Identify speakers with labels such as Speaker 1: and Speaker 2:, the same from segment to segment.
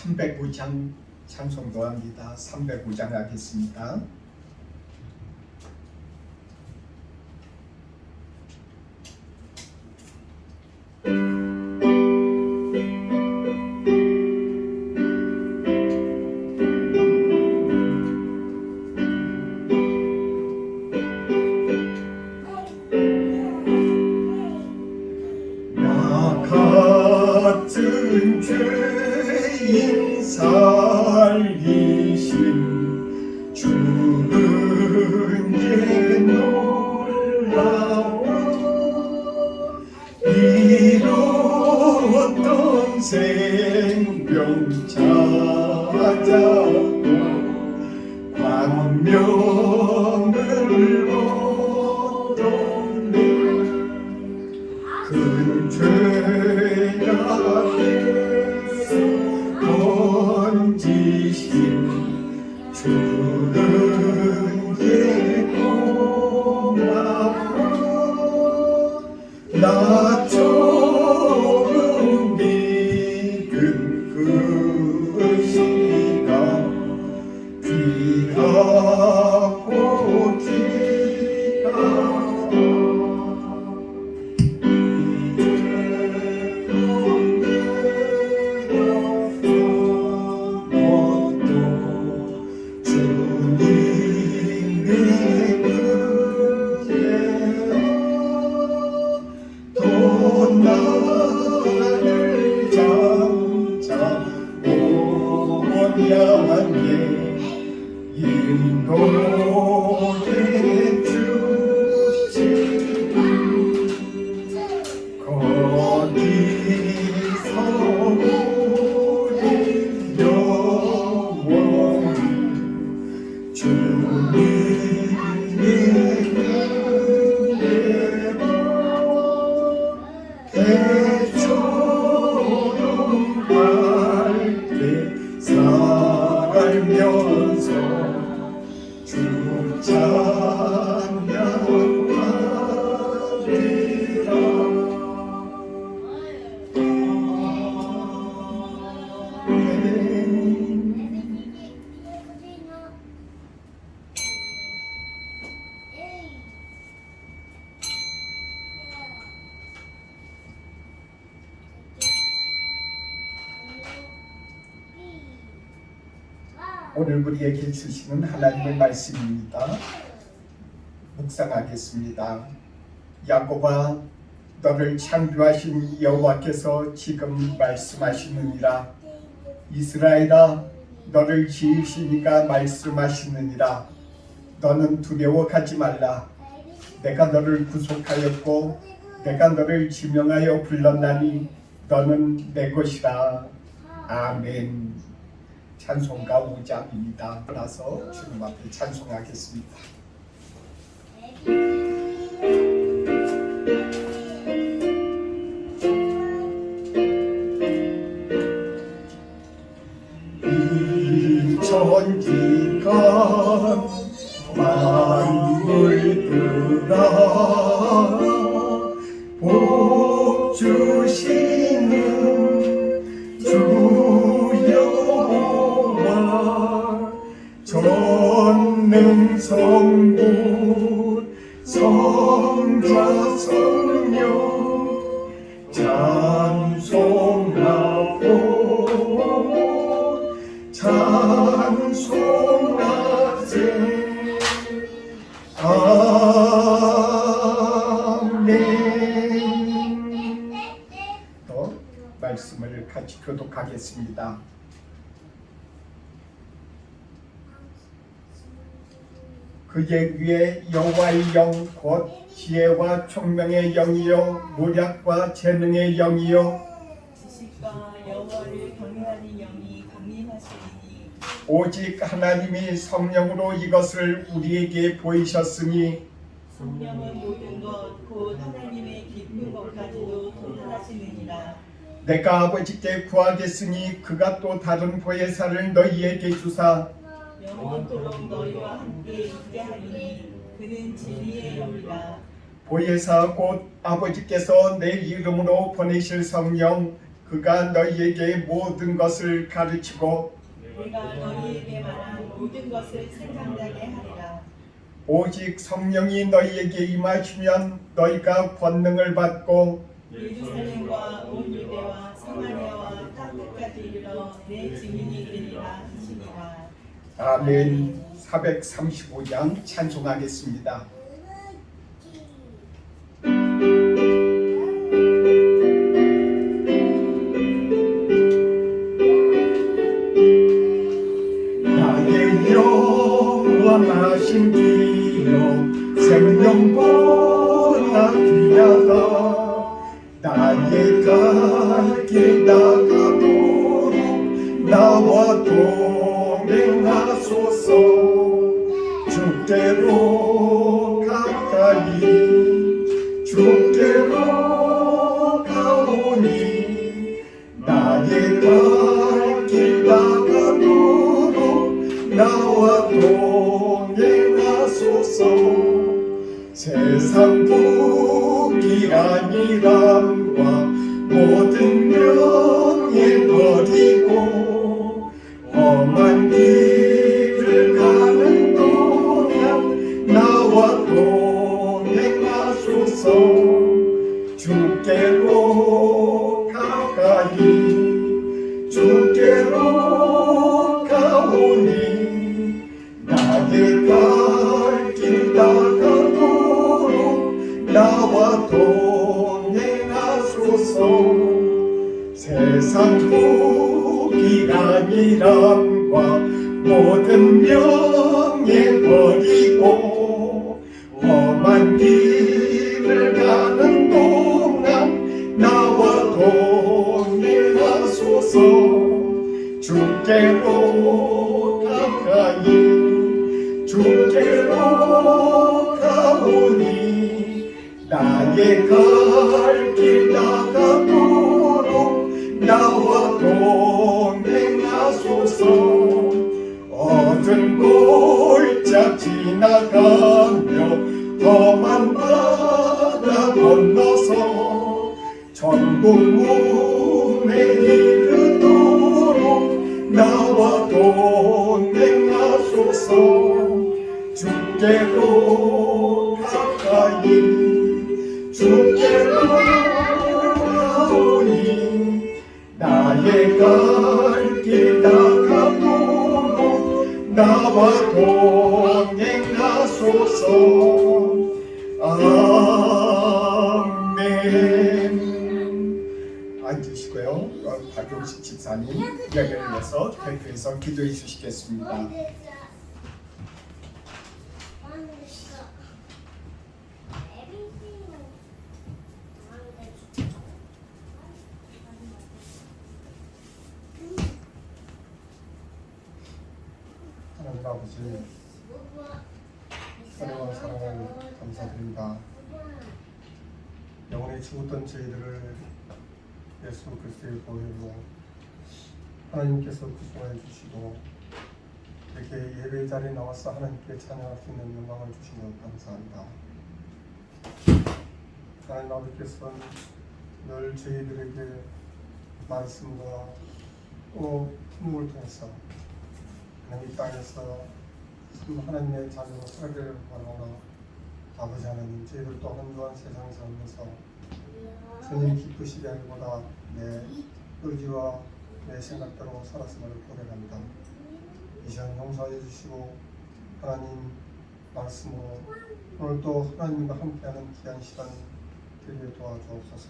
Speaker 1: 309장 찬송도 합니다. 309장 하겠습니다. 같은 죄인 살리신 주는 예 놀라워 잃었던 생명 찾았고 광명을 얻었네 큰 죄가 건지신 주는 고마워 나 처음 믿은 그 시간 귀하고 인도해 주시 거기서 우리 영원히 주님의 은혜로 대처럼 밝게 살면서 주 찬양하리라 오늘 우리에게 주시는 하나님의 말씀입니다. 묵상하겠습니다. 야곱아 너를 창조하신 여호와께서 지금 말씀하시느니라. 이스라엘아 너를 지으시니까 말씀하시느니라. 너는 두려워하지 말라. 내가 너를 구속하였고 내가 너를 지명하여 불렀나니 너는 내 것이라. 아멘. 찬송가 5장입니다. 따라서 주님 앞에 찬송하겠습니다. 이 천지가 만물들아 복 주시는 주여 전능 성부 성자 성령 찬송하고 찬송하세 아멘. 또 말씀을 같이 교독하겠습니다. 그의 위에 여호와의 영 곧 지혜와 총명의 영이요 모략과 재능의 영이요
Speaker 2: 지식과 여호와를 경외하는 영이 강림하시니
Speaker 1: 오직 하나님이 성령으로 이것을 우리에게 보이셨으니
Speaker 2: 성령은 모든 것 곧 하나님의 깊은 것까지도 통달하시느니라.
Speaker 1: 내가 아버지께 구하겠으니 그가 또 다른 보혜사를 너희에게 주사
Speaker 2: 영원토록 너희와 함께 있게 하리니 그는 진리의 영이라.
Speaker 1: 보혜사 곧 아버지께서 내 이름으로 보내실 성령 그가 너희에게 모든 것을 가르치고
Speaker 2: 내가 너희에게 말한 모든 것을 생각나게 하리라.
Speaker 1: 오직 성령이 너희에게 임하시면 너희가 권능을 받고
Speaker 2: 예루살렘과 온 유대와 사마리아와 땅 끝까지 이르러 내 증인이 되리라 하시니라.
Speaker 1: 아멘. 435장 찬송하겠습니다. 나의 영원하신 기록 생명보다 귀하다. 나의 갈 길 나가도록 나와 동행하소서. 주께로 가까이 주께로 가오니 나의 갈 길 나가도록 나와 동행하소서. 세상 부귀한이람과 모든 명예 버리고 험한 길을 가는 동안 나와 동행하소서. 주께로 가까이 주께로 가오니 나의 갈 길 나가도록 나와 동행하소서. 세상 부귀한이람과 모든 명예 버리고 험한 길을 가는 동안 나와 동행하소서. 주께로 가까이 주께로 가오니 나의 갈 길 나가도록 나와 동행하소서. 어두운 골짜 지나가며 험한 바다 건너서 천국 문에 이르도록 나와 동행하소서. 주께로 가까이 주께로 가오니 나의 갈 길 나가도록 나와 동행하소서. 아멘. 앉으시고요. 박용식 집사님 이야기를 위해서 대표해서 기도해 주시겠습니다. 하나님 아버지, 은혜와 사랑을 감사드립니다. 영원히 죽었던 저희들을 예수 그리스도의 보혈로 하나님께서 구속해 주시고 이렇게 예배 자리에 나와서 하나님께 찬양할 수 있는 영광을 주신 것 감사합니다. 하나님 아버지께서는 늘 저희들에게 말씀과 또 풍물을 통해서 이 땅에서 하나님의 자녀로 살기를 원하노라. 아버지 하나님, 저희들 또 한주한 세상에 살면서 주님 기쁘시게 하기보다 내 의지와 내 생각대로 살았음을 고백합니다. 이 시간 용서해 주시고 하나님 말씀으로 오늘 또 하나님과 함께하는 귀한 시간 되게 도와주옵소서.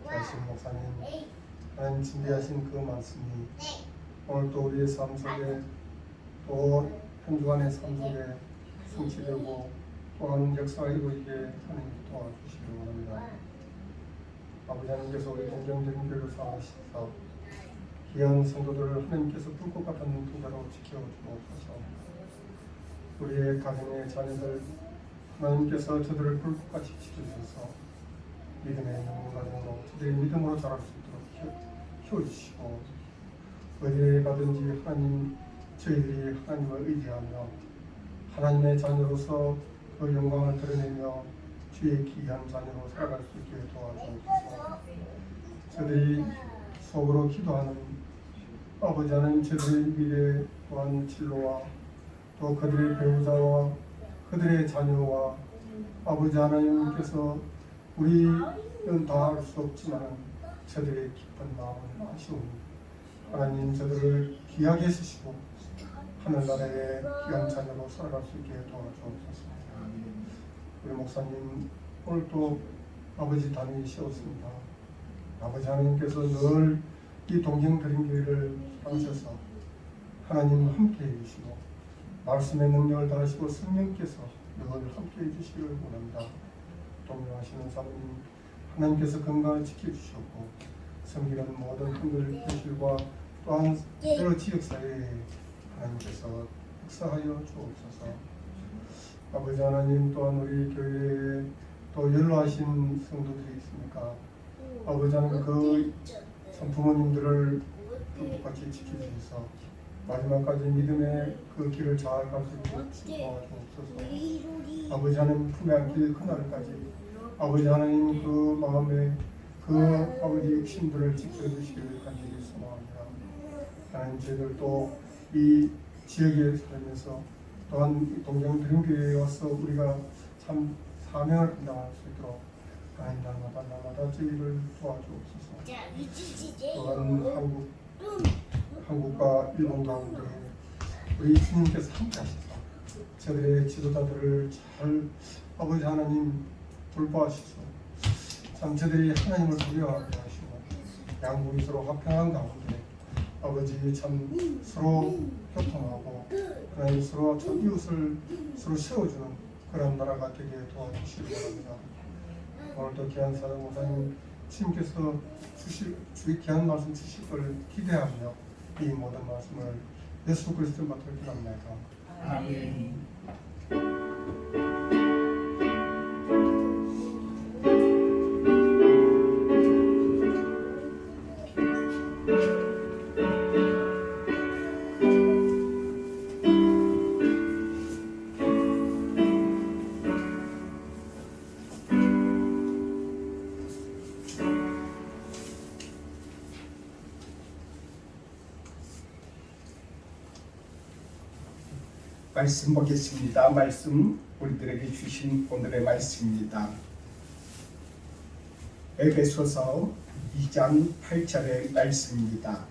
Speaker 1: 자신 목사님, 하나님 준비하신 그 말씀이 오늘 또 우리의 삶 속에 또 한 주간의 삶 속에 성취되고 또한 역사가 이루어지게 하나님 도와주시기 원합니다. 아버지 하나님께서 우리 동정적인 교회를 사랑하시사 귀한 성도들을 하나님께서 불꽃 같은 눈동자로 지켜주옵소서. 우리의 가정의 자녀들 하나님께서 저들을 불꽃같이 지켜주셔서 믿음의 영혼 가정으로 저들의 믿음으로 자랄 수 있도록 키워주시고 어디에 가든지 하나님 저희들이 하나님을 의지하며 하나님의 자녀로서 그 영광을 드러내며 주의 귀한 자녀로 살아갈 수 있게 도와주옵소서. 저들이 속으로 기도하는 아버지 하나님, 저들의 미래 또한 진로와 또 그들의 배우자와 그들의 자녀와 아버지 하나님께서 우리는 다 알 수 없지만 저들의 깊은 마음은 아쉬운 하나님, 저들을 귀하게 쓰시고 하늘나라의 귀한 자녀로 살아갈 수 있게 도와주옵소서. 우리 목사님 오늘 또 아버지 다니시었습니다. 아버지 하나님께서 늘 이 동정드림교회를 사랑하셔서 하나님 함께 해주시고 말씀의 능력을 다하시고 성령께서 늘 함께 해주시기를 원합니다. 동료하시는 사모님 하나님께서 건강을 지켜주셨고 섬기는 모든 분들 현실과 또한 여러 지역사회에 하나님께서 역사하여 주옵소서. 아버지 하나님, 또한 우리 교회에 또 연로하신 성도들이 있으니까 아버지 하나님 그 부모님들을 똑같이 지켜주셔서 마지막까지 믿음의 그 길을 잘 갈 수 있게 도와주옵소서. 아버지 하나님 품에 안길 그날까지 아버지 하나님 그 마음에 그 아버지 육신들을 지켜주시기를 간절히 소망합니다. 하나님, 저희들도 이 지역에 살면서 또한 동정드림교회에 와서 우리가 참 사명을 감당할 수 있도록 하나님 날마다 저희를 도와주옵소서. 또한 한국과 일본 가운데 우리 주님께서 함께 하셔서 저들의 지도자들을 잘 아버지 하나님 돌보아주셔서 참 저들이 하나님을 두려워하게 하시고 양국이 서로 화평한 가운데 아버지 참 서로 교통하고 하나님 서로 참 이웃을 서로 세워주는 그런 나라가 되게 도와주시기 바랍니다. 오늘도 귀한 사랑 목사님 주님께서 주의 귀한 말씀 주실 걸 기대하며 이 모든 말씀을 예수 그리스도 맡을 기도합니다.
Speaker 2: 아멘.
Speaker 3: 말씀 보겠습니다. 말씀 우리들에게 주신 오늘의 말씀입니다. 에베소서 2장 8절의 말씀입니다.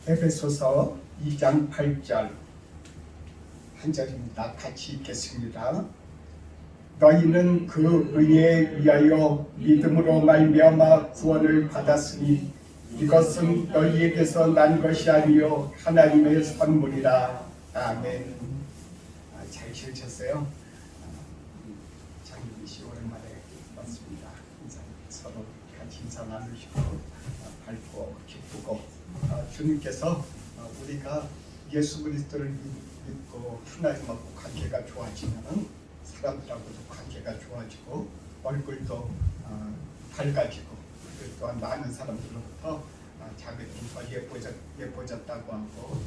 Speaker 3: 에베소서 2장 8절 한 절입니다. 같이 읽겠습니다. 너희는 그 의에 위하여 믿음으로 말미암아 구원을 받았으니 이것은 너희에게서 난 것이 아니요 하나님의 선물이라. 아멘. 잘 지으셨어요? 장윤희 씨 오랜만에 왔습니다. 서로 같이 인사 나누시고 밝고 기쁘고 주님께서 우리가 예수 그리스도를 믿고 하나님하고 관계가 좋아지면 사람들하고도 관계가 좋아지고 얼굴도 밝아지고 또한 많은 사람들로부터 자기들은 더 예뻐졌다고 하고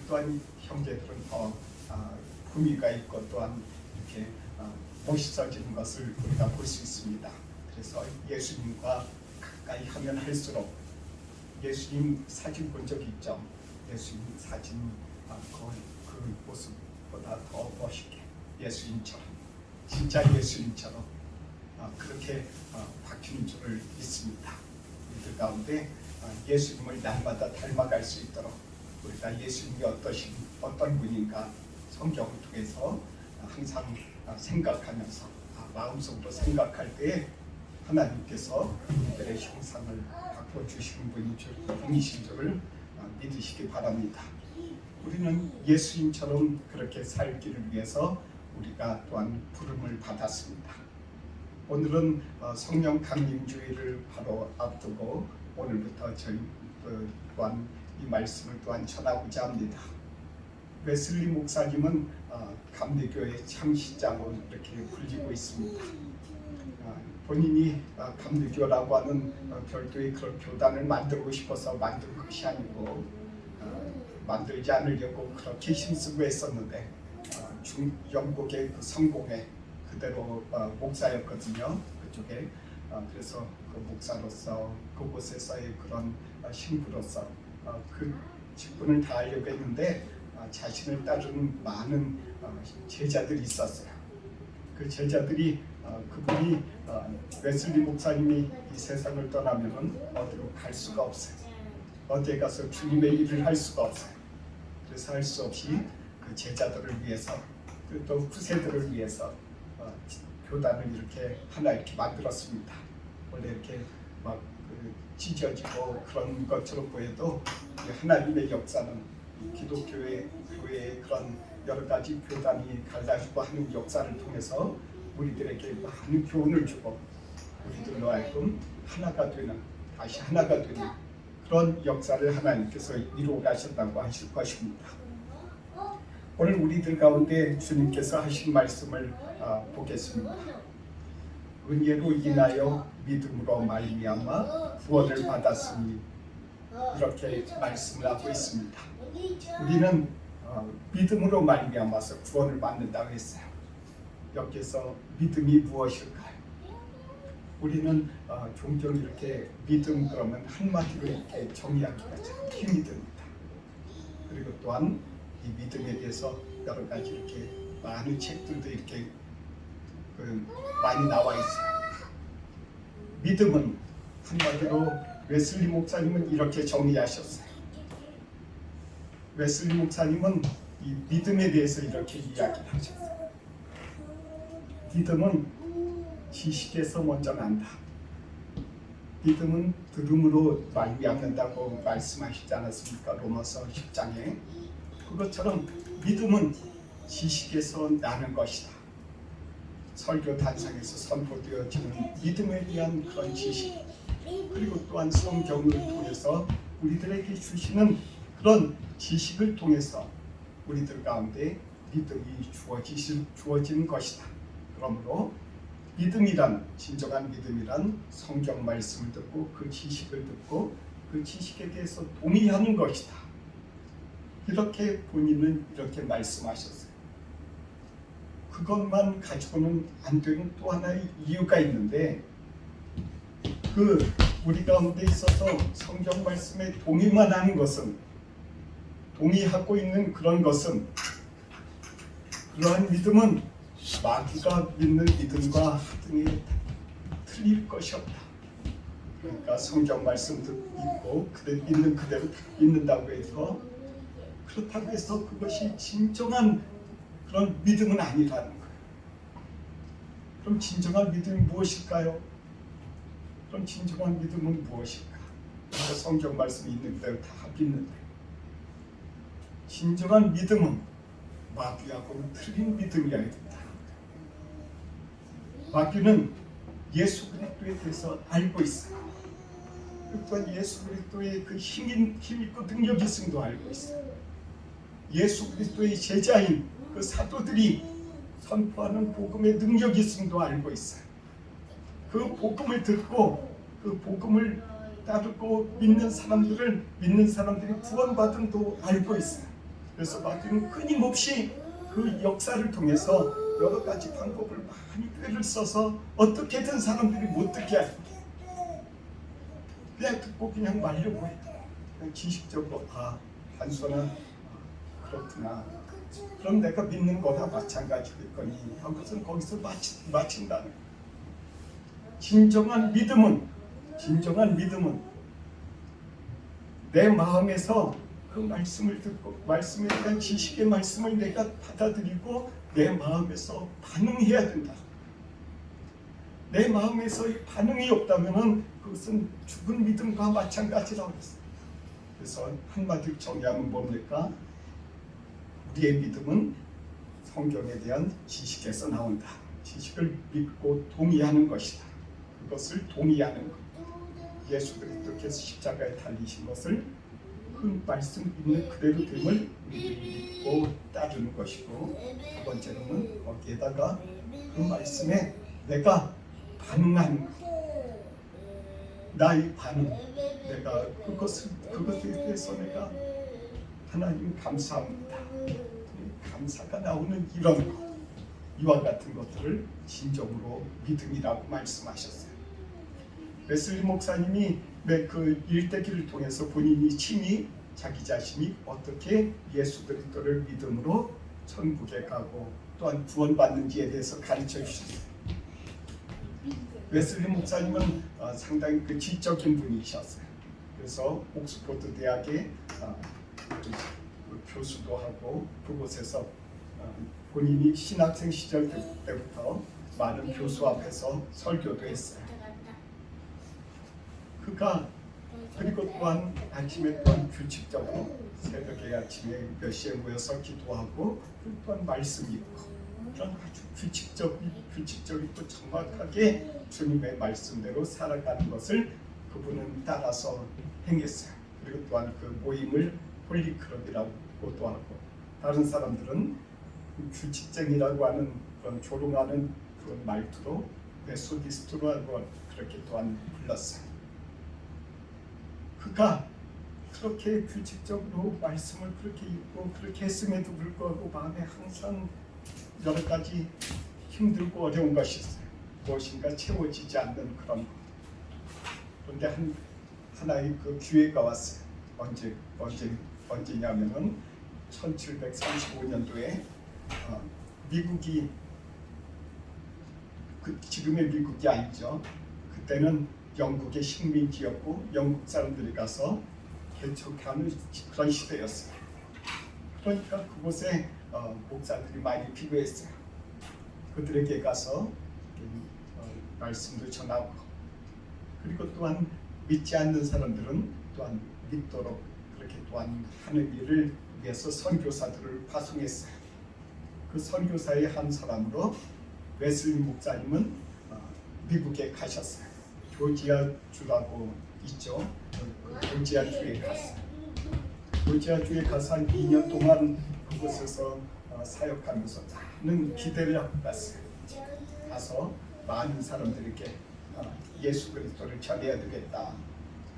Speaker 3: 또한 형제들은 더 품위가 있고 또한 이렇게 멋있어지는 것을 우리가 볼 수 있습니다. 그래서 예수님과 가까이 하면 할수록 예수님 사진 본 적 있죠? 예수님 사진 그 모습보다 더 멋있게 예수님처럼 진짜 예수님처럼 그렇게 바뀌는 줄을 믿습니다. 우리들 가운데 예수님을 날마다 닮아갈 수 있도록 우리가 예수님이 어떤 분인가 성경을 통해서 항상 생각하면서 마음속으로 생각할 때에 하나님께서 우리들의 형상을 바꿔주시는 분이신 줄을 믿으시기 바랍니다. 우리는 예수님처럼 그렇게 살기를 위해서 우리가 또한 부름을 받았습니다. 오늘은 성령 강림주의를 바로 앞두고 오늘부터 저희 또한 이 말씀을 또한 전하고자 합니다. 웨슬리 목사님은 감리교의 창시자로 이렇게 불리고 있습니다. 본인이 감리교라고 하는 별도의 그런 교단을 만들고 싶어서 만든 것이 아니고 만들지 않으려고 그렇게 힘쓰고 했었는데 영국의 그 성공에 그대로 목사였거든요. 그쪽에. 그래서 그 목사로서 그곳에서의 그런 신부로서 그 직분을 다하려고 했는데 자신을 따르는 많은 제자들이 있었어요. 그 제자들이 그분이 웨슬리 목사님이 이 세상을 떠나면은 어디로 갈 수가 없어요. 어디에 가서 주님의 일을 할 수가 없어요. 그래서 할 수 없이 그 제자들을 위해서 또 후세들을 위해서 교단을 이렇게 하나 이렇게 만들었습니다. 원래 이렇게 막 찢어지고 그런 것처럼 보여도 하나님의 역사는 기독교의 교회의 그런 여러 가지 교단이 갈라지고 하는 역사를 통해서 우리들에게 많은 교훈을 주고 우리들로 하여금 하나가 되는, 다시 하나가 되는 그런 역사를 하나님께서 이루어 가셨다고 하실 것입니다. 오늘 우리들 가운데 주님께서 하신 말씀을 보겠습니다. 은혜로 인하여 믿음으로 말미암아 구원을 받았으니, 이렇게 말씀을 하고 있습니다. 우리는 믿음으로 말미암아서 구원을 받는다고 했어요. 여기서 믿음이 무엇일까요? 우리는 종종 이렇게 믿음 그러면 한마디로 이렇게 정의하기가 참 힘이 듭니다. 그리고 또한 이 믿음에 대해서 여러 가지 이렇게 많은 책들도 이렇게 많이 나와 있어요. 믿음은 한마디로 웨슬리 목사님은 이렇게 정의하셨어요. 웨슬리 목사님은 이 믿음에 대해서 이렇게 이야기를 하셨어요. 믿음은 지식에서 먼저 난다. 믿음은 들음으로 말미암는다고 말씀하시지 않았습니까? 로마서 10장에. 그것처럼 믿음은 지식에서 나는 것이다. 설교 단상에서 선포되어지는 믿음에 대한 그런 지식, 그리고 또한 성경을 통해서 우리들에게 주시는 그런 지식을 통해서 우리들 가운데 믿음이 주어지는 것이다. 그러므로 믿음이란, 진정한 믿음이란 성경 말씀을 듣고 그 지식을 듣고 그 지식에 대해서 동의하는 것이다. 이렇게 본인은 이렇게 말씀하셨어요. 그것만 가지고는 안 되는 또 하나의 이유가 있는데, 우리 가운데 있어서 성경 말씀에 동의만 하는 것은, 동의하고 있는 그런 것은, 그러한 믿음은 마귀가 믿는 믿음과 하등에 틀릴 것이 없다. 그러니까 성경 말씀 듣고 있는 그대로 믿는다고 해서, 그렇다고 해서 그것이 진정한 그런 믿음은 아니라는 거예요. 그럼 진정한 믿음이 무엇일까요? 그럼 진정한 믿음은 무엇일까? 그러니까 성경 말씀이 있는 그대로 다 믿는데, 진정한 믿음은 마귀하고는 틀린 믿음이어야 된다. 마귀는 예수 그리스도에 대해서 알고 있어요. 또한 예수 그리스도의 그 힘 있고 능력 있음도 알고 있어요. 예수 그리스도의 제자인 그 사도들이 선포하는 복음의 능력 있음도 알고 있어요. 그 복음을 듣고 그 복음을 따르고 믿는 사람들이 구원받음도 알고 있어요. 그래서 마귀는 끊임없이 그 역사를 통해서 여러 가지 방법을 많이 꾀를 써서 어떻게든 사람들이 못 듣게 하는, 그냥 듣고 그냥 말려고 해요. 그냥 지식적으로 한손은 그렇구나, 그럼 내가 믿는 거나 마찬가지겠거니 한 것은 거기서 마친다는 거예요. 진정한 믿음은 내 마음에서 그 말씀을 듣고 말씀에 대한 지식의 말씀을 내가 받아들이고 내 마음에서 반응해야 된다. 내 마음에서 반응이 없다면 그것은 죽은 믿음과 마찬가지라고 했어요. 그래서 한마디로 정의하면 뭡니까? 우리의 믿음은 성경에 대한 지식에서 나온다. 지식을 믿고 동의하는 것이다. 그것을 동의하는 것. 예수 그리스도께서 십자가에 달리신 것을 그 말씀 있는 그대로 됨을 믿고 따르는 것이고, 두 번째로는 거기에다가 그 말씀에 내가 반응하는 것. 나의 반응, 내가 그것에 대해서 내가 하나님 감사합니다. 감사가 나오는 이런 것. 이와 같은 것들을 진정으로 믿음이라고 말씀하셨어요. 웨슬리 목사님이 그 일대기를 통해서 본인이 친히 자기 자신이 어떻게 예수 그리스도를 믿음으로 천국에 가고 또한 구원받는지에 대해서 가르쳐 주셨어요. 웨슬리 목사님은 상당히 그 지적인 분이셨어요. 그래서 옥스포드 대학에 그 교수도 하고 그곳에서 본인이 신학생 시절 때부터 많은 교수 앞에서 설교도 했어요. 그가 그리고 또한 아침에 또한 규칙적으로 새벽에 아침에 몇 시에 모여서 기도하고 또한 말씀 읽고 그런 아주 규칙적이고 정확하게 주님의 말씀대로 살아가는 것을 그분은 따라서 행했어요. 그리고 또한 그 모임을 홀리클럽이라고도 하고 다른 사람들은 규칙쟁이라고 하는 그런 조롱하는 그런 말투로 메소디스트라고 그렇게 또한 불렀어요. 그가 그렇게 규칙적으로 말씀을 그렇게 읽고 그렇게 했음에도 불구하고 마음에 항상 여러 가지 힘들고 어려운 것이 있어요. 무엇인가 채워지지 않는 그런 것. 그런데 하나의 그 기회가 왔어요. 언제냐면은 1735년도에 미국이 지금의 미국이 아니죠. 그때는 영국의 식민지였고 영국 사람들이 가서 개척하는 그런 시대였어요. 그러니까 그곳에 목사들이 많이 필요했어요. 그들에게 가서 말씀도 전하고 그리고 또한 믿지 않는 사람들은 또한 믿도록 그렇게 또한 하는 일을 위해서 선교사들을 파송했어요. 그 선교사의 한 사람으로 웨슬리 목사님은 미국에 가셨어요. 조지아 주라고 있죠. 조지아 주에 갔어요. 조지아 주에 가서 한 2년 동안 그곳에서 사역하면서 많은 기대를 하고 갔어요. 가서 많은 사람들에게 예수 그리스도를 전해야 되겠다.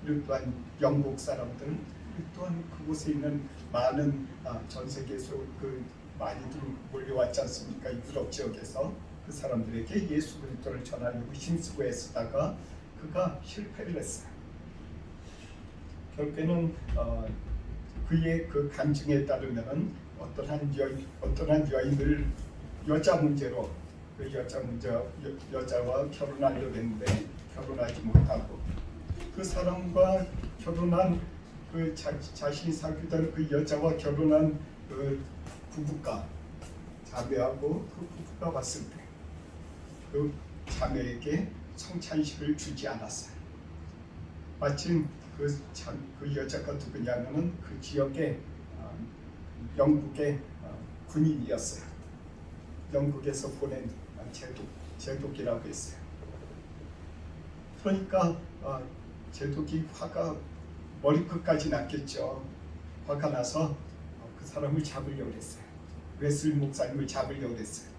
Speaker 3: 그리고 또한 영국 사람들, 그리고 또한 그곳에 있는 많은 전 세계에서 그 많이들 몰려왔지 않습니까? 유럽 지역에서 그 사람들에게 예수 그리스도를 전하려고 힘쓰고 애쓰다가 그가 실패를 했어요. 결국에는 그의 그 간증에 따르면은 어떠한 여인을 여자 문제로 그 여자와 결혼하려고 했는데 결혼하지 못하고 그 사람과 결혼한 그 자신이 사귀던 그 여자와 결혼한 그 부부가 자매하고 그 부부가 왔을 때 그 자매에게 성찬식을 주지 않았어요. 마침 그 여자가 누구냐면은 그 지역의 영국의 군인이었어요. 영국에서 보낸 제독이라고 했어요. 그러니까 제독이 화가 머리끝까지 났겠죠. 화가 나서 그 사람을 잡으려고 했어요. 웨슬리 목사님을 잡으려고 했어요.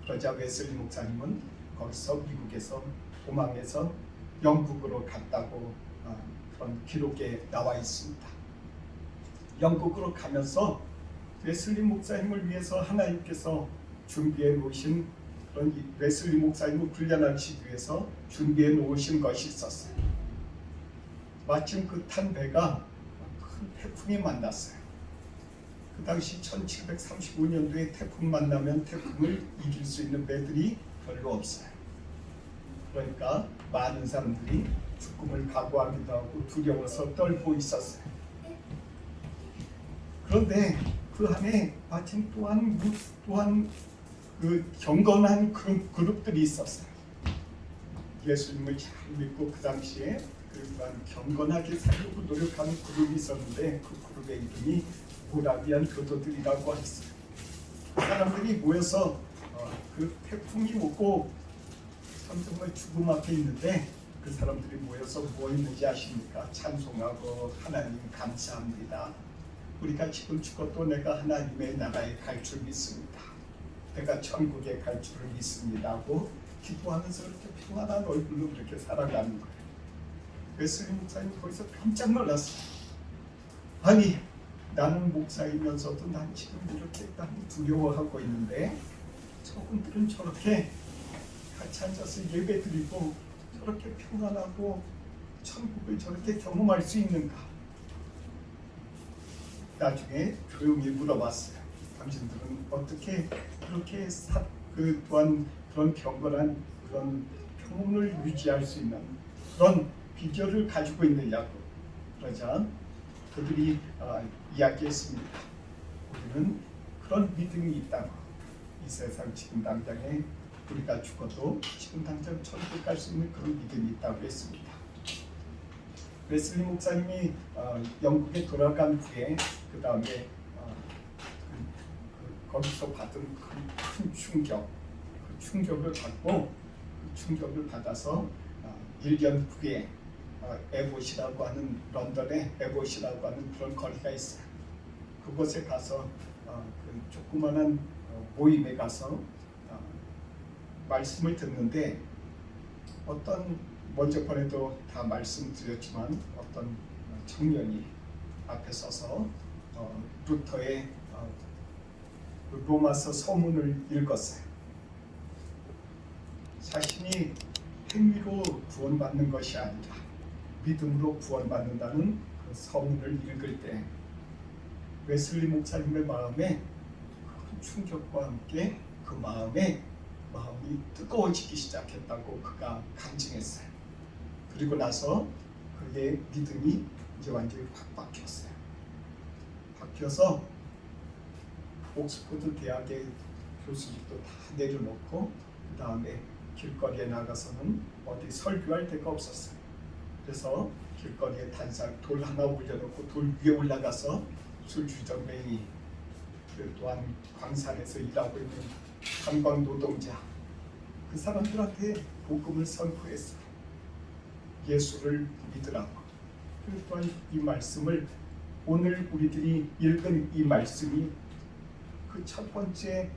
Speaker 3: 그러자 웨슬리 목사님은 거기서 미국에서 도망해서 영국으로 갔다고 그런 기록에 나와 있습니다. 영국으로 가면서 웨슬리 목사님을 위해서 하나님께서 준비해 놓으신 그런 웨슬리 목사님을 훈련하시기 위해서 준비해 놓으신 것이 있었어요. 마침 그 탄 배가 큰 태풍이 만났어요. 그 당시 1735년도에 태풍 만나면 태풍을 이길 수 있는 배들이 별로 없어요. 그러니까 많은 사람들이 죽음을 각오하기도 하고 두려워서 떨고 있었어요. 그런데 그 안에 마침 또한 그 경건한 그룹들이 있었어요. 예수님을 잘 믿고 그 당시에 그러한 경건하게 살려고 노력하는 그룹이 있었는데 그 그룹의 이름이 모라비안 교도들이라고 했어요. 그 사람들이 모여서 그 태풍이 오고 정말 죽음 앞에 있는데 그 사람들이 모여서 뭐 했는지 아십니까? 찬송하고 하나님 감사합니다. 우리가 지금 죽어도 내가 하나님의 나라에 갈 줄 믿습니다. 내가 천국에 갈 줄을 믿습니다 하고 기도하면서 이렇게 평안한 얼굴로 그렇게 살아가는 거예요. 웨슬리 목사님 거기서 깜짝 놀랐어요. 아니 나는 목사이면서도 난 지금 이렇게 난 두려워하고 있는데 저분들은 저렇게 같이 앉아서 예배드리고 저렇게 평안하고 천국을 저렇게 경험할 수 있는가? 나중에 조용히 물어봤어요. 당신들은 어떻게 그렇게 또한 그런 경건한 그런 평온을 유지할 수 있는 그런 비결을 가지고 있느냐고. 그러자 그들이 이야기했습니다. 우리는 그런 믿음이 있다고. 이 세상 지금 당장에 우리가 죽어도 지금 당장 천국 갈 수 있는 그런 믿음이 있다고 했습니다. 웨슬리 목사님이 영국에 돌아간 후에 그 다음에 거기서 받은 큰 충격, 그 충격을 받고 그 충격을 받아서 1년 후에 에봇이라고 하는 런던에 에봇이라고 하는 그런 거리가 있어요. 그곳에 가서 그 조그마한 모임에 가서 말씀을 듣는데 먼저 번에도 다 말씀드렸지만 어떤 청년이 앞에 서서 루터의 로마서 서문을 읽었어요. 자신이 행위로 구원받는 것이 아니라 믿음으로 구원받는다는 그 서문을 읽을 때 웨슬리 목사님의 마음에 큰 충격과 함께 그 마음이 뜨거워지기 시작했다고 그가 간증했어요. 그리고 나서 그의 믿음이 이제 완전히 확 바뀌었어요. 바뀌어서 옥스퍼드 대학의 교수직도 다 내려놓고 그 다음에 길거리에 나가서는 어디 설교할 데가 없었어요. 그래서 길거리에 돌 하나 올려놓고 돌 위에 올라가서 술주정뱅이 또한 광산에서 일하고 있는 관광 노동자 그 사람들한테 복음을 선포했어요. 예수를 믿으라고. 그리고 또한 이 말씀을 오늘 우리들이 읽은 이 말씀이 그 첫 번째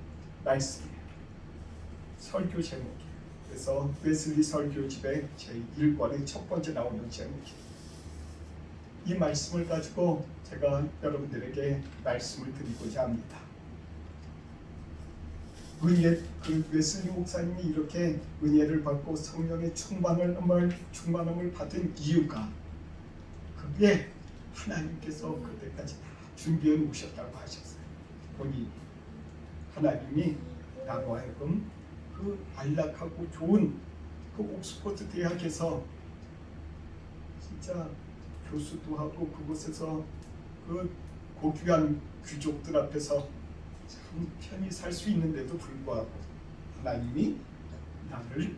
Speaker 3: 말씀이에요. 설교 제목이에요. 그래서 웨슬리 설교집의 제1권의 첫 번째 나오는 제목이에요. 이 말씀을 가지고 제가 여러분들에게 말씀을 드리고자 합니다. 그 웨슬리 목사님이 이렇게 은혜를 받고 성령의 충만함을 받은 이유가 그게 하나님께서 그때까지 다 준비해 놓으셨다고 하셨어요. 보니 하나님이 나로 하여금 그 안락하고 좋은 그 옥스퍼드 대학에서 진짜 교수도 하고 그곳에서 그 고귀한 귀족들 앞에서 참 편히 살 수 있는데도 불구하고 하나님이 나를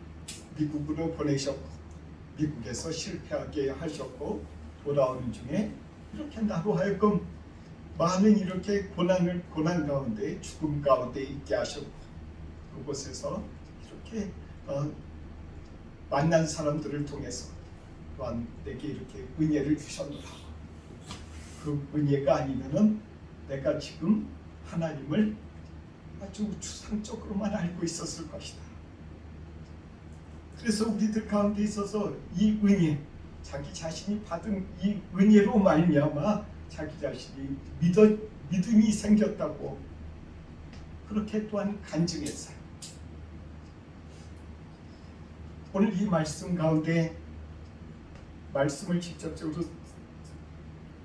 Speaker 3: 미국으로 보내셨고 미국에서 실패하게 하셨고 돌아오는 중에 이렇게 나로 하여금 많은 이렇게 고난 가운데 죽음 가운데 있게 하셨고 그곳에서 이렇게 만난 사람들을 통해서 또한 내게 이렇게 은혜를 주셨노라. 그 은혜가 아니면은 내가 지금 하나님을 아주 추상적으로만 알고 있었을 것이다. 그래서 우리들 가운데 있어서 이 은혜, 자기 자신이 받은 이 은혜로 말미암아 자기 자신이 믿음이 생겼다고 그렇게 또한 간증했어요. 오늘 이 말씀 가운데 말씀을 직접적으로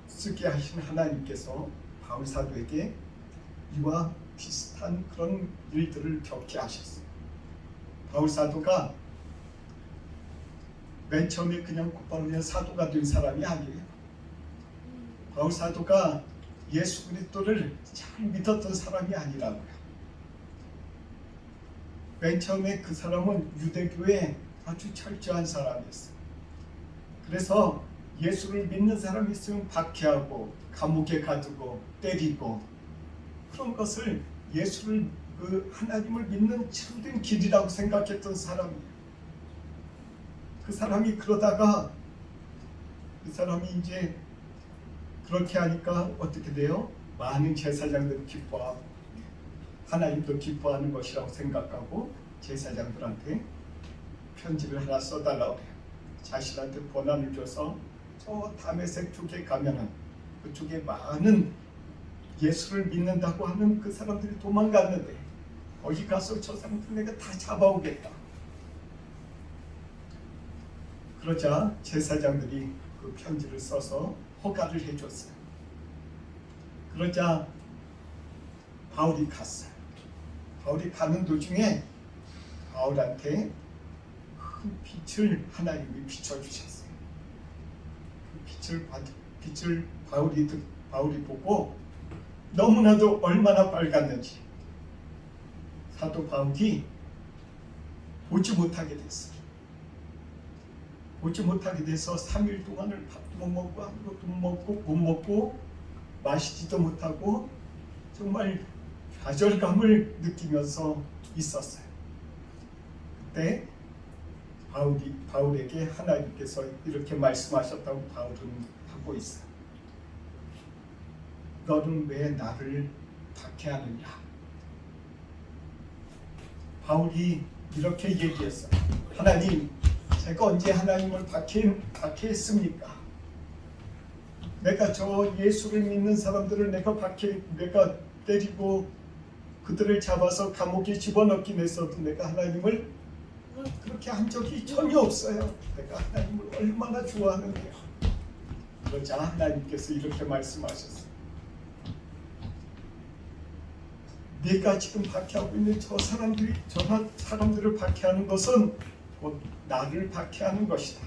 Speaker 3: 쓰게 하신 하나님께서 바울 사도에게 이와 비슷한 그런 일들을 겪게 하셨어요. 바울 사도가 맨 처음에 그냥 곧바로 그냥 사도가 된 사람이 아니에요. 바울 사도가 예수 그리스도를 잘 믿었던 사람이 아니라고요. 맨 처음에 그 사람은 유대교에 아주 철저한 사람이었어요. 그래서 예수를 믿는 사람이 있으면 박해하고 감옥에 가두고 때리고 그런 것을 예수를 그 하나님을 믿는 참된 길이라고 생각했던 사람이에요. 그 사람이 그러다가 그 사람이 이제 그렇게 하니까 어떻게 돼요? 많은 제사장들이 기뻐하고 하나님도 기뻐하는 것이라고 생각하고 제사장들한테 편지를 하나 써달라고 해요. 자신한테 권한을 줘서 저 다메섹 쪽에 가면은 그쪽에 많은 예수를 믿는다고 하는 그 사람들이 도망갔는데 거기 가서 저 사람들 내가 다 잡아오겠다. 그러자 제사장들이 그 편지를 써서 허가를 해줬어요. 그러자 바울이 갔어요. 바울이 가는 도중에 바울한테 큰 빛을 하나님이 비춰주셨어요. 그 빛을 바울이 보고 너무나도 얼마나 빨갛는지 사도 바울이 보지 못하게 됐어요. 보지 못하게 돼서 3일 동안을 밥도 못 먹고 아무것도 못 먹고 마시지도 못하고 정말 좌절감을 느끼면서 있었어요. 그때 바울에게 하나님께서 이렇게 말씀하셨다고 바울은 하고 있어요. 너는 왜 나를 박해하느냐? 바울이 이렇게 얘기했어요. 하나님, 제가 언제 하나님을 박해했습니까? 내가 저 예수를 믿는 사람들을 내가 때리고 그들을 잡아서 감옥에 집어넣긴 했어도 내가 하나님을 그렇게 한 적이 전혀 없어요. 내가 하나님을 얼마나 좋아하는데요. 그러자 하나님께서 이렇게 말씀하셨어요. 내가 지금 박해하고 있는 저 사람들을 박해하는 것은 곧 나를 박해하는 것이다.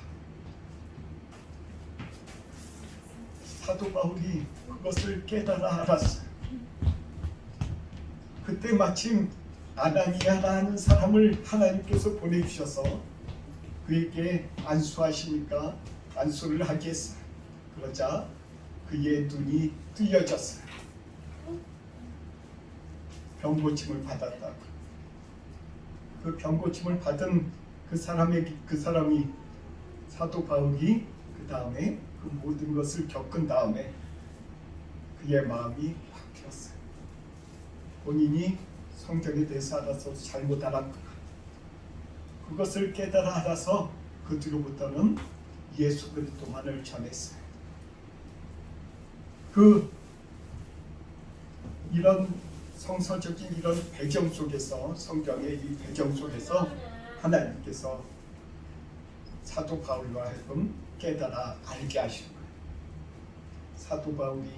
Speaker 3: 사도 바울이 그것을 깨달아 알았어요. 그때 마침 아나니아라는 사람을 하나님께서 보내주셔서 그에게 안수하시니까 안수를 하게 했어요. 그러자 그의 눈이 뜨여졌어요. 병고침을 받았다고. 그 병고침을 받은 그 사람이 사도 바울이 그 다음에 그 모든 것을 겪은 다음에 그의 마음이 바뀌었어요. 본인이 성경에 대해서 알아서 잘못 알았구나. 그것을 깨달아 알아서 그 뒤로부터는 예수 그리스도만을 전했어요. 이런 성서적인 이런 배경 속에서 성경의 이 배경 속에서 하나님께서 사도 바울과 하여금 깨달아 알게 하신 거예요. 사도 바울이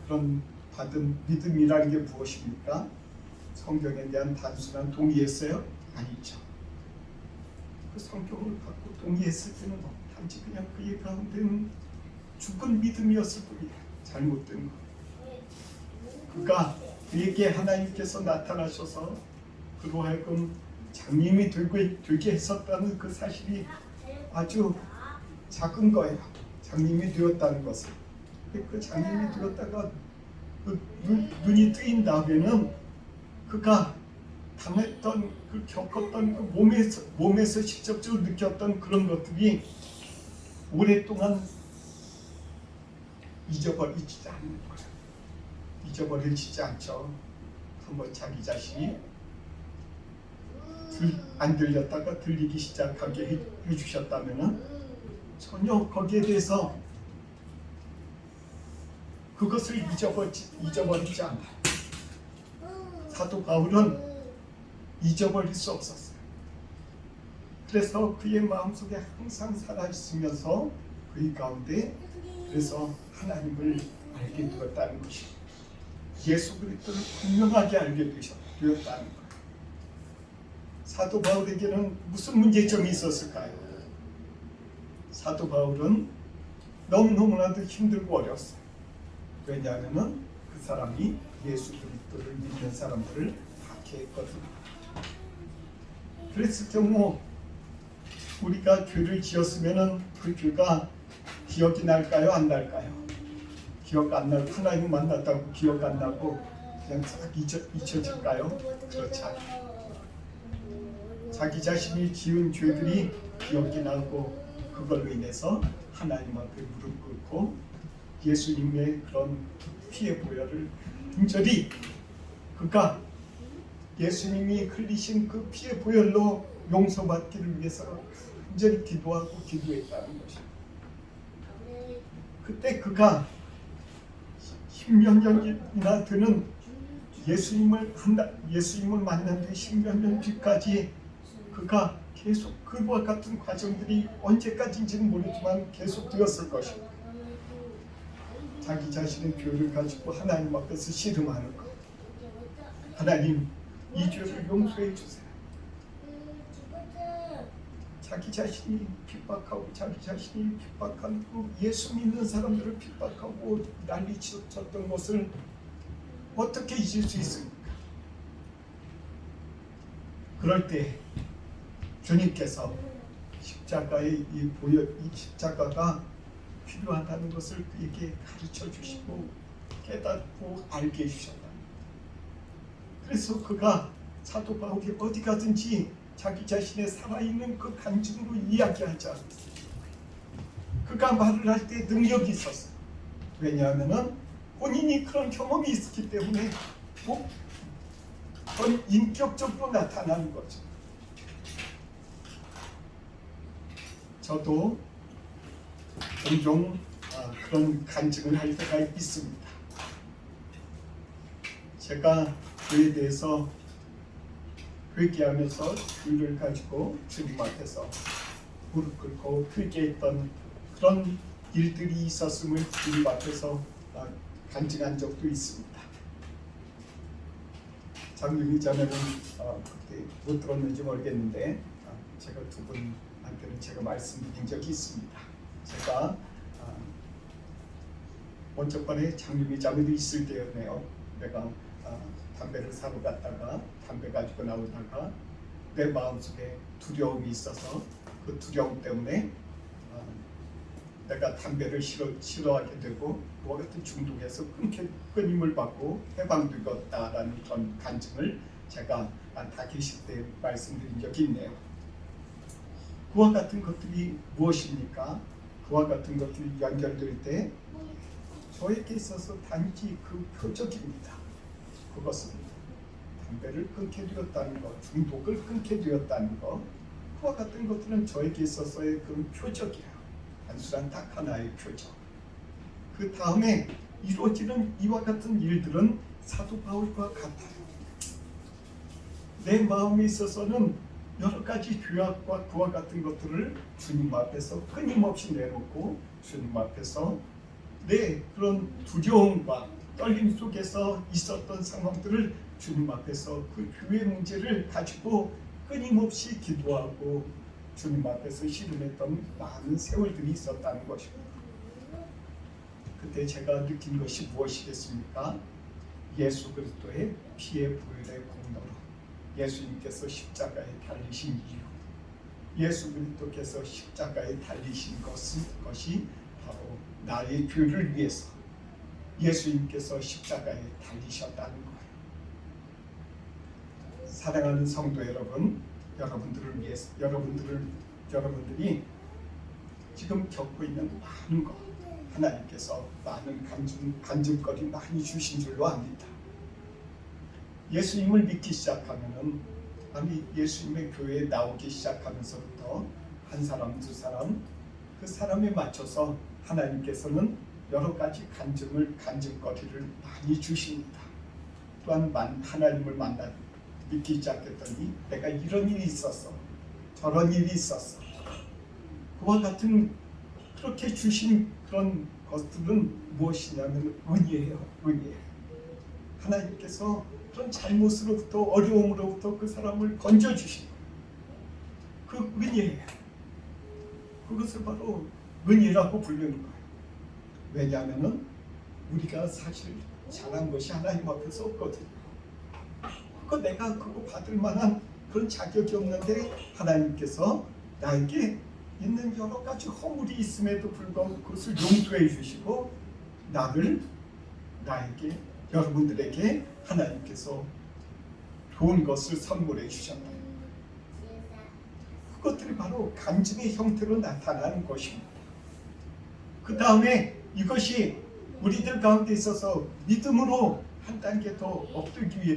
Speaker 3: 그런 받은 믿음이라는 게 무엇입니까? 성경에 대한 단순한 동의였어요? 아니죠. 그 성경을 갖고 동의했을 때는 단지 그냥 그의 가운데는 죽은 믿음이었을 뿐이에요. 잘못된 거. 그가 그에게 하나님께서 나타나셔서 그로 하여금 장님이 되게 했었다는 그 사실이 아주 작은 거예요. 장님이 되었다는 것은. 그 장님이 되었다가 그 눈이 뜨인 다음에는 그가 당했던 그 겪었던 그 몸에서 직접적으로 느꼈던 그런 것들이 오랫동안 잊어버리지 않는 거예요. 잊어버리지 않죠. 한번 자기 자신이 안 들렸다가 들리기 시작하게 해주셨다면은 전혀 거기에 대해서 그것을 잊어버리지 않아요. 사도 바울은 잊어버릴 수 없었어요. 그래서 그의 마음속에 항상 살아있으면서 그의 가운데 그래서 하나님을 알게 되었다는 것입니다. 예수 그리스도를 분명하게 알게 되었다는 거예요. 사도 바울에게는 무슨 문제점이 있었을까요? 사도 바울은 너무나도 힘들고 어려웠어요. 왜냐하면 그 사람이 예수 그리스도를 믿는 사람들을 박해했거든요. 그랬을 경우 우리가 교를 지었으면은 그 교가 기억이 날까요? 안 날까요? 기억 안 나고 하나님 만났다고 기억 안 나고 그냥 싹 잊혀질까요? 그렇지 않아요. 자기 자신이 지은 죄들이 기억이 나고 그걸로 인해서 하나님 앞에 무릎 꿇고 예수님의 그런 피의 보혈을 간절히 그가 예수님이 흘리신 그 피의 보혈로 용서받기를 위해서 간절히 기도하고 기도했다는 것입니다. 그때 그가 10년 전이나 되는 예수님을 만난 뒤 십몇 년 뒤까지 그가 계속 그와 같은 과정들이 언제까지인지는 모르지만 계속되었을 것입니다. 자기 자신의 죄를 가지고 하나님 앞에서 씨름하는 것. 하나님, 이 죄를 용서해 주세요. 자기 자신이 핍박하고 자기 자신이 핍박한 그 예수 믿는 사람들을 핍박하고 난리쳤던 것을 어떻게 잊을 수 있습니까? 그럴 때 주님께서 십자가의 이 십자가가 필요하다는 것을 그에게 가르쳐 주시고 깨닫고 알게 해주셨다. 그래서 그가 사도 바울이 어디 가든지 자기 자신의 살아있는 그 간증으로 이야기하지 않았어요. 그가 말을 할 때 능력이 있었어요. 왜냐하면 본인이 그런 경험이 있었기 때문에 그건 인격적으로 나타나는 거죠. 저도 종종 그런 간증을 할 때가 있습니다. 제가 그에 대해서 회개하면서 주를 가지고 주님 앞에서 무릎 꿇고 회개했던 그런 일들이 있었음을 주님 앞에서 간증한 적도 있습니다. 장윤희 자매는 그때 못 들었는지 모르겠는데 제가 두 분한테는 제가 말씀드린 적이 있습니다. 제가 원적반에 장윤희 자매도 있을 때였네요. 내가 담배를 사러 갔다가 담배 가지고 나오다가 내 마음속에 두려움이 있어서 그 두려움 때문에 내가 담배를 싫어하게 되고 그와 같은 중독에서 끊임을 받고 해방되었다라는 그런 간증을 제가 다 계실 때 말씀드린 적이 있네요. 그와 같은 것들이 무엇입니까? 그와 같은 것들이 연결될 때 저에게 있어서 단지 그 표적입니다. 그것은 담배를 끊게 되었다는 것, 중독을 끊게 되었다는 것, 그와 같은 것들은 저에게 있어서의 그런 표적이에요. 단순한 딱 하나의 표적. 그 다음에 이루어지는 이와 같은 일들은 사도 바울과 같아요. 내 마음에 있어서는 여러 가지 죄악과 그와 같은 것들을 주님 앞에서 끊임없이 내놓고 주님 앞에서 내 그런 두려움과 떨림 속에서 있었던 상황들을 주님 앞에서 그 교회 문제를 가지고 끊임없이 기도하고 주님 앞에서 씨름했던 많은 세월들이 있었다는 것입니다. 그때 제가 느낀 것이 무엇이겠습니까? 예수 그리스도의 피의 보혈의 공로로 예수님께서 십자가에 달리신 이유, 예수 그리스도께서 십자가에 달리신 것이 바로 나의 죄를 위해서 예수님께서 십자가에 달리셨다는 거예요. 사랑하는 성도 여러분, 여러분들을 위해서 여러분들이 지금 겪고 있는 많은 것 하나님께서 많은 간증거리 많이 주신 줄로 압니다. 예수님을 믿기 시작하면은 아니 예수님의 교회에 나오기 시작하면서부터 한 사람 두 사람 그 사람에 맞춰서 하나님께서는 여러 가지 간증거리를 많이 주십니다. 또한 하나님을 만나 믿기 시작했더니 내가 이런 일이 있었어, 저런 일이 있었어. 그와 같은 그렇게 주신 그런 것들은 무엇이냐면 은혜예요. 은혜. 하나님께서 그런 잘못으로부터 어려움으로부터 그 사람을 건져주신 그 은혜예요. 그것을 바로 은혜라고 부르는 거예요. 왜냐하면 우리가 사실 잘한 것이 하나님 앞에서 없거든요. 내가 그거 받을 만한 그런 자격이 없는데 하나님께서 나에게 있는 여러 가지 허물이 있음에도 불구하고 그것을 용서해 주시고 나에게 여러분들에게 하나님께서 좋은 것을 선물해 주셨다. 그것들이 바로 간증의 형태로 나타나는 것입니다. 그 다음에 이것이 우리들 가운데 있어서 믿음으로 한 단계 더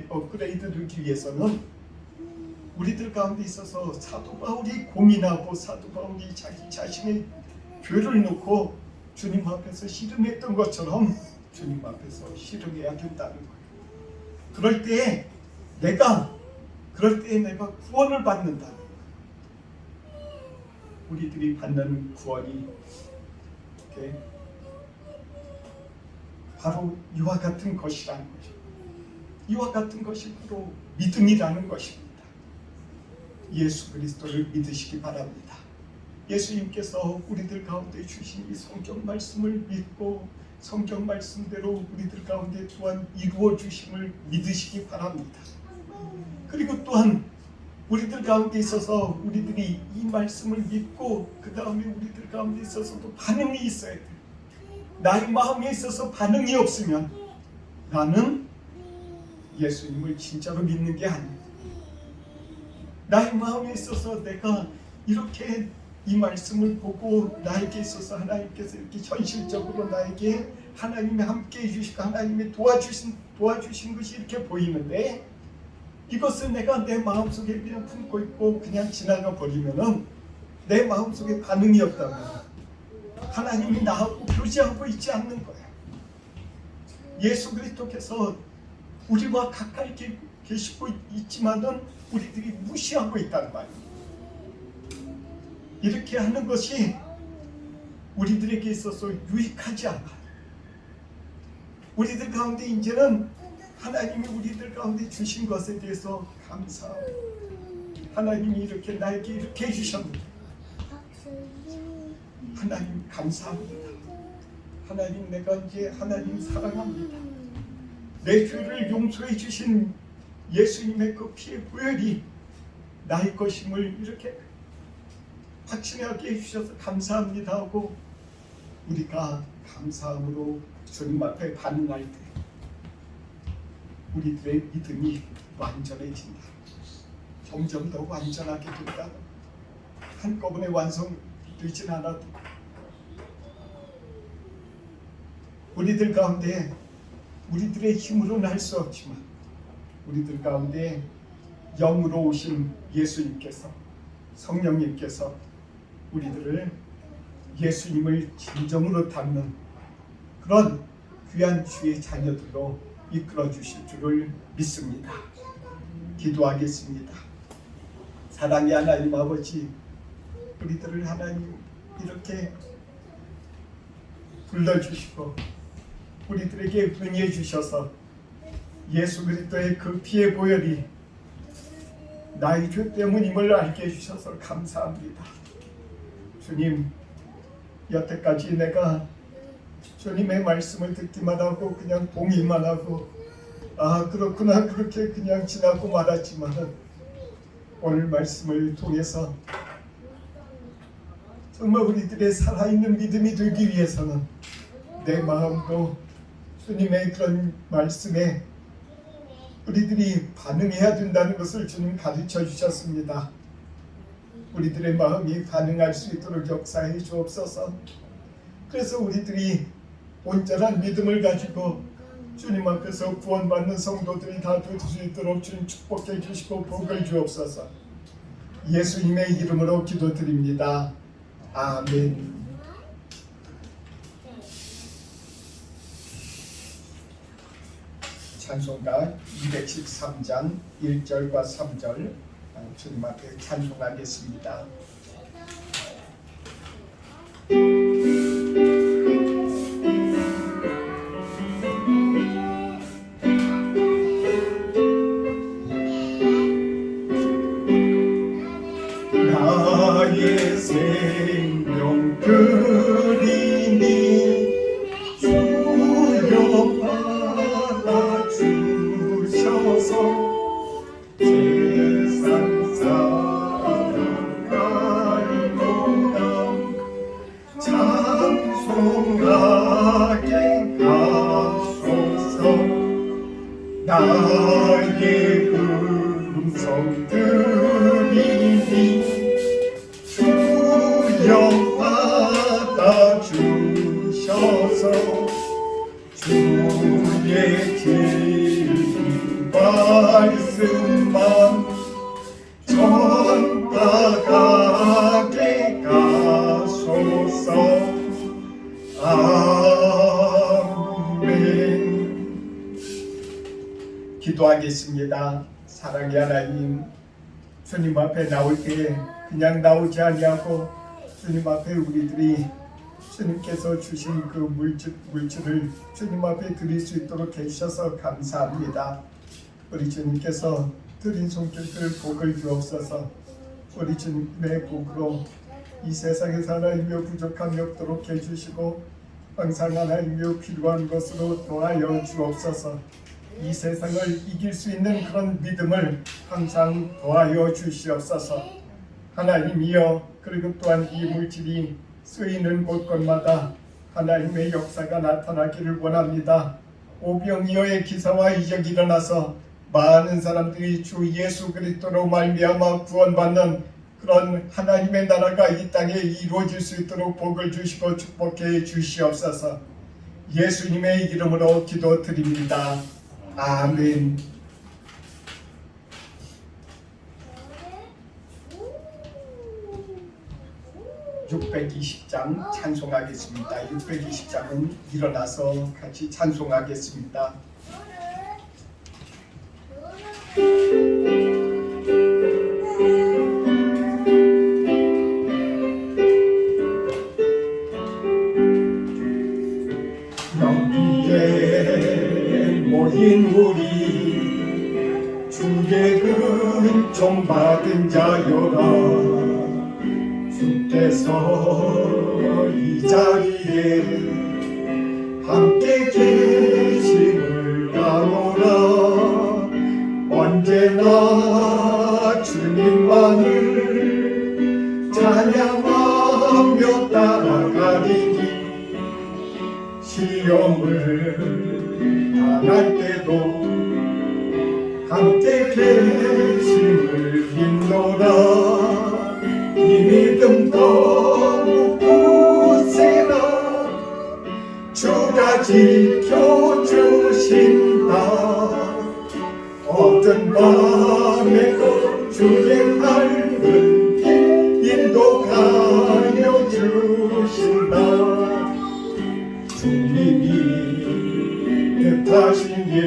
Speaker 3: 업그레이드 되기 위해서는 우리들 가운데 있어서 사도 바울이 고민하고 사도 바울이 자기 자신의 죄를 놓고 주님 앞에서 씨름했던 것처럼 주님 앞에서 씨름해야 된다는 거예요. 그럴 때에 내가 구원을 받는다. 우리들이 받는 구원이 이렇게 바로 이와 같은 것이라는 거죠. 이와 같은 것이 바로 믿음이라는 것입니다. 예수 그리스도를 믿으시기 바랍니다. 예수님께서 우리들 가운데 주신 이 성경 말씀을 믿고 성경 말씀대로 우리들 가운데 또한 이루어 주심을 믿으시기 바랍니다. 그리고 또한 우리들 가운데 있어서 우리들이 이 말씀을 믿고 그 다음에 우리들 가운데 있어서도 반응이 있어야 돼요. 나의 마음에 있어서 반응이 없으면 나는 예수님을 진짜로 믿는 게 아니에요. 나의 마음에 있어서 내가 이렇게 이 말씀을 보고 나에게 있어서 하나님께서 이렇게 현실적으로 나에게 하나님이 함께 해주시고 하나님이 도와주신 것이 이렇게 보이는데 이것을 내가 내 마음속에 그냥 품고 있고 그냥 지나가 버리면은 내 마음속에 반응이 없다면 하나님이 나하고 교제하고 있지 않는 거예요. 예수 그리스도께서 우리와 가까이 계시고 있지만은 우리들이 무시하고 있다는 말입니다. 이렇게 하는 것이 우리들에게 있어서 유익하지 않아요. 우리들 가운데 이제는 하나님이 우리들 가운데 주신 것에 대해서 감사하고 하나님이 이렇게 나에게 이렇게 해주셨는데 하나님 감사합니다. 하나님 내가 이제 하나님 사랑합니다. 내 죄를 용서해 주신 예수님의 그 피의 보혈이 나의 것임을 이렇게 확신하게 해주셔서 감사합니다 하고 우리가 감사함으로 주님 앞에 반응할 때 우리들의 믿음이 완전해진다. 점점 더 완전하게 된다. 한꺼번에 완성되진 않아도 우리들 가운데 우리들의 힘으로는 할 수 없지만 우리들 가운데 영으로 오신 예수님께서 성령님께서 우리들을 예수님을 진정으로 닮는 그런 귀한 주의 자녀들로 이끌어 주실 줄을 믿습니다. 기도하겠습니다. 사랑의 하나님 아버지, 우리들을 하나님 이렇게 불러주시고 우리들에게 은혜해 주셔서 예수 그리스도의 그 피의 보혈이 나의 죄 때문임을 알게 해주셔서 감사합니다. 주님, 여태까지 내가 주님의 말씀을 듣기만 하고 그냥 동의만 하고 그렇구나 그렇게 그냥 지나고 말았지만 오늘 말씀을 통해서 정말 우리들의 살아있는 믿음이 되기 위해서는 내 마음도 주님의 그런 말씀에 우리들이 반응해야 된다는 것을 주님 가르쳐 주셨습니다. 우리들의 마음이 반응할 수 있도록 역사해 주옵소서. 그래서 우리들이 온전한 믿음을 가지고 주님 앞에서 구원받는 성도들이 다 될 수 있도록 주님 축복해 주시고 복을 주옵소서. 예수님의 이름으로 기도드립니다. 아멘. 찬송가 213장 1절과 3절 주님 앞에 찬송하겠습니다. 나의 생명 드리니 주여 받아주셔서 세상 살아가리로다. 찬송하게 하소서. 나의 음성 들리니 주여 받아주셔서 주의 진리 말씀만 전파하게 가소서. 아멘. 기도 기도하겠습니다. 사랑의 하나님, 주님 앞에 나올 때 그냥 나오지 아니하고 주님 앞에 우리들이 주님께서 주신 그 물질을 주님 앞에 드릴 수 있도록 해주셔서 감사합니다. 우리 주님께서 드린 손길들 복을 주옵소서. 우리 주님의 복으로 이 세상에서 하나님의 부족함이 없도록 해주시고 항상 하나님의 필요한 것으로 도와여 주옵소서. 이 세상을 이길 수 있는 그런 믿음을 항상 도와여 주시옵소서. 하나님이여, 그리고 또한 이 물질이 쓰이는 곳곳마다 하나님의 역사가 나타나기를 원합니다. 오병이어의 기사와 이적이 일어나서 많은 사람들이 주 예수 그리스도로 말미암아 구원받는 그런 하나님의 나라가 이 땅에 이루어질 수 있도록 복을 주시고 축복해 주시옵소서. 예수님의 이름으로 기도드립니다. 아멘. 620장 찬송하겠습니다. 620장은 일어나서 같이 찬송하겠습니다. 여기에 모인 우리 주의 은총 받은 자여라. 주께서 이 자리에 함께 계심을 아노라. 언제나 주님만을 찬양하며 따라가리니 시험을 당할 때도 함께 계심을 믿노라. 이 믿음 더욱 굳세라. 주가 지켜주신다. 어떤 밤에도 주의 밝은 길 인도하여 주신다. 주님이 뜻하신 일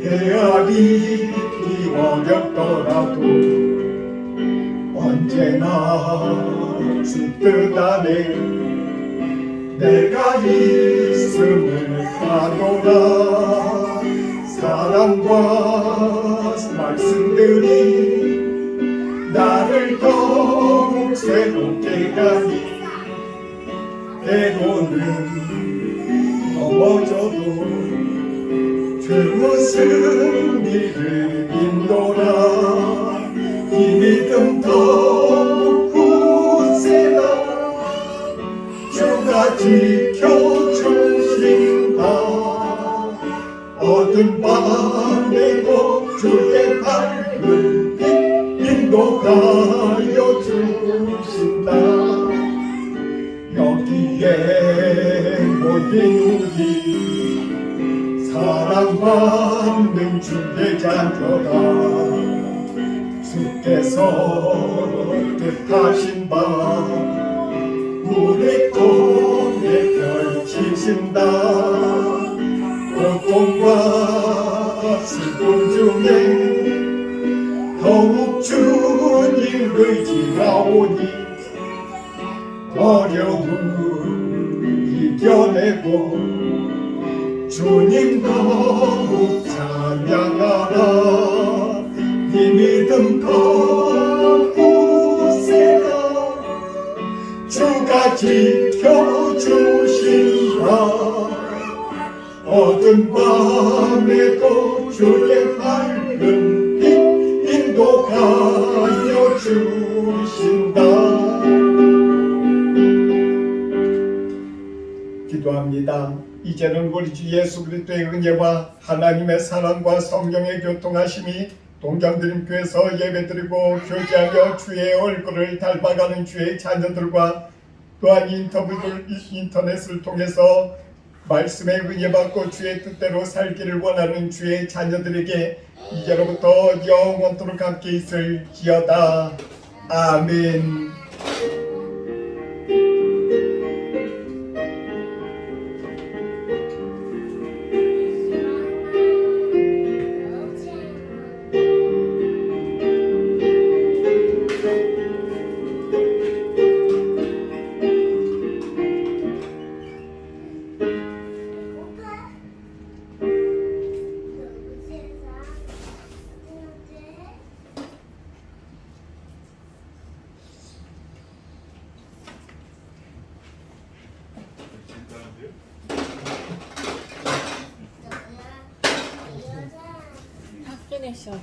Speaker 3: 헤아리기 어렵더라도 언제나 주 뜻 안에 내가 있음을 아노라. 사랑과 말씀들이 나를 더욱 새롭게 하니 때로는 넘어져도 주 승리를 믿노라. 이 믿음 더욱 굳세라. 주가 지켜주신다. 어두운 밤에도 주의 밝은 빛 인도하여 주신다. 여기에 모인 우리 사랑받는 주의 자녀라. 주께서 뜻하신 바 우리 꿈에 펼치신다. 고통과 슬픔 중에 더욱 주님 의지하오니 어려움 이겨내고 주님 더욱 찬양하라. 이 믿음 더욱 굳세라. 주가 지켜주신다. 어두운 밤에도 주의 밝은 빛 인도하여 주신다. 기도합니다. 이제는 우리 주 예수 그리스도의 은혜와 하나님의 사랑과 성령의 교통하심이 동정드림교회에서 예배드리고 교제하며 주의 얼굴을 닮아가는 주의 자녀들과 또한 인터넷을 통해서 말씀의 은혜 받고 주의 뜻대로 살기를 원하는 주의 자녀들에게 이제로부터 영원토록 함께 있을지어다. 아멘.
Speaker 2: 컨넥션